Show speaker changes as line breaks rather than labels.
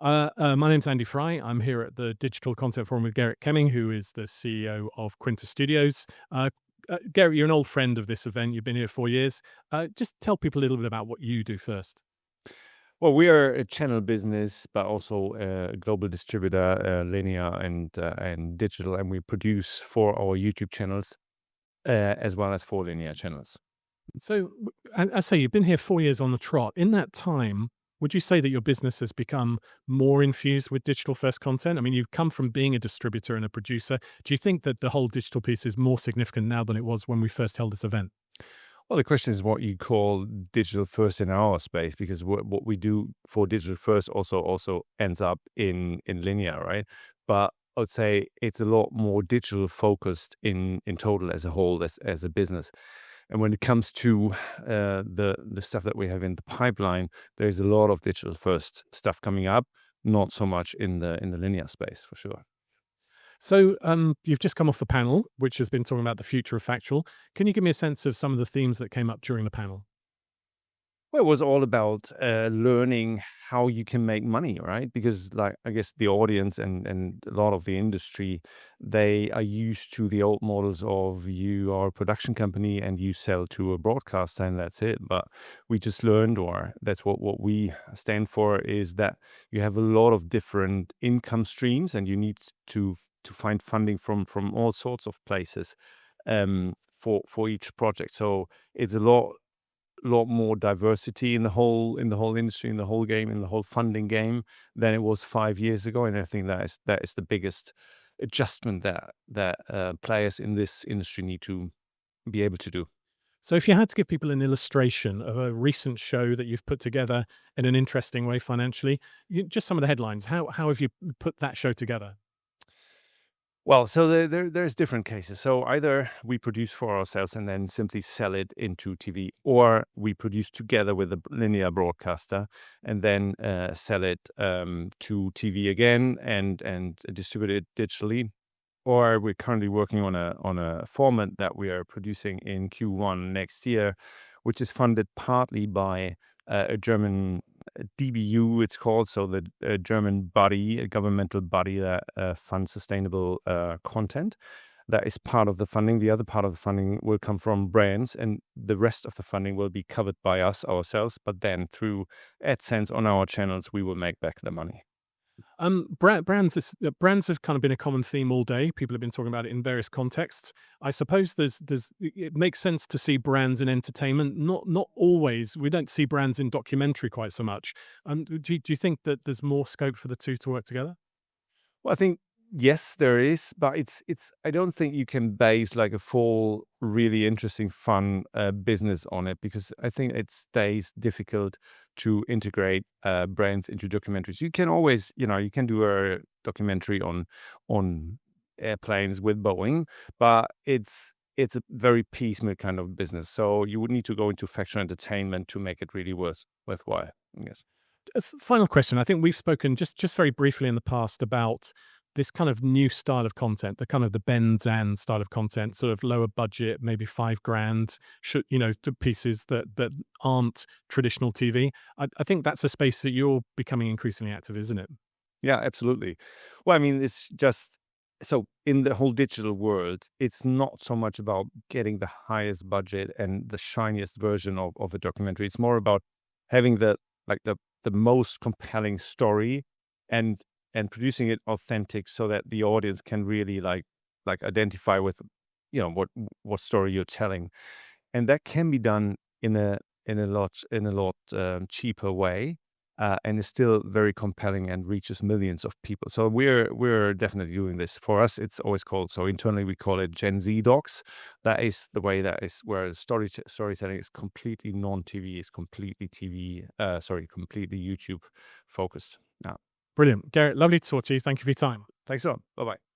My name's Andy Fry. I'm here at the Digital Content Forum with Gerrit Kemming, who is the CEO of Quintus Studios. Gerrit, you're an old friend of this event. You've been here 4 years. Just tell people a little bit about what you do first.
Well, we are a channel business, but also a global distributor, linear and digital, and we produce for our YouTube channels as well as for linear channels.
So, I say you've been here 4 years on the trot. In that time, would you say that your business has become more infused with digital first content? I mean, you've come from being a distributor and a producer. Do you think that the whole digital piece is more significant now than it was when we first held this event?
Well, the question is what you call digital first in our space, because what we do for digital first also ends up in linear, right? But I would say it's a lot more digital focused in total as a whole as a business. And when it comes to the stuff that we have in the pipeline, there's a lot of digital first stuff coming up, not so much in the linear space for sure.
So, you've just come off the panel, which has been talking about the future of Factual. Can you give me a sense of some of the themes that came up during the panel?
Well, it was all about learning how you can make money, right? Because, like, I guess the audience and a lot of the industry, they are used to the old models of you are a production company and you sell to a broadcaster and that's it. But we just learned, or that's what we stand for, is that you have a lot of different income streams and you need to find funding from all sorts of places for each project. So it's a lot more diversity in the whole industry, in the whole game, in the whole funding game than it was 5 years ago. And I think that is the biggest adjustment that players in this industry need to be able to do.
So, if you had to give people an illustration of a recent show that you've put together in an interesting way financially, just some of the headlines. How have you put that show together?
Well, so there's different cases. So either we produce for ourselves and then simply sell it into TV, or we produce together with a linear broadcaster and then sell it to TV again and distribute it digitally. Or we're currently working on a format that we are producing in Q1 next year, which is funded partly by a German DBU, it's called, so the German body, a governmental body that funds sustainable content. That is part of the funding. The other part of the funding will come from brands, and the rest of the funding will be covered by us ourselves. But then through AdSense on our channels, we will make back the money.
Brands have kind of been a common theme all day. People have been talking about it in various contexts. I suppose it makes sense to see brands in entertainment. Not always. We don't see brands in documentary quite so much. Do you think that there's more scope for the two to work together?
Well, I think yes, there is, but it's. I don't think you can base like a full, really interesting, fun business on it, because I think it stays difficult to integrate brands into documentaries. You can always, you can do a documentary on airplanes with Boeing, but it's a very piecemeal kind of business. So you would need to go into factual entertainment to make it really worthwhile. I guess.
Final question. I think we've spoken just very briefly in the past about this kind of new style of content, the kind of the Ben Zan style of content, sort of lower budget, maybe 5 grand, to pieces that aren't traditional TV. I think that's a space that you're becoming increasingly active, isn't it?
Yeah, absolutely. Well, I mean, it's just so in the whole digital world, it's not so much about getting the highest budget and the shiniest version of a documentary. It's more about having the most compelling story and and producing it authentic so that the audience can really like identify with what story you're telling. And that can be done in a lot cheaper way, and is still very compelling and reaches millions of people. So we're definitely doing this. For us, it's always called, so internally we call it Gen Z docs. That is the way, that is where the storytelling is completely non-TV, is completely TV. Completely YouTube focused. Now,
Brilliant. Garrett, lovely to talk to you. Thank you for your time.
thanks a lot. Bye bye.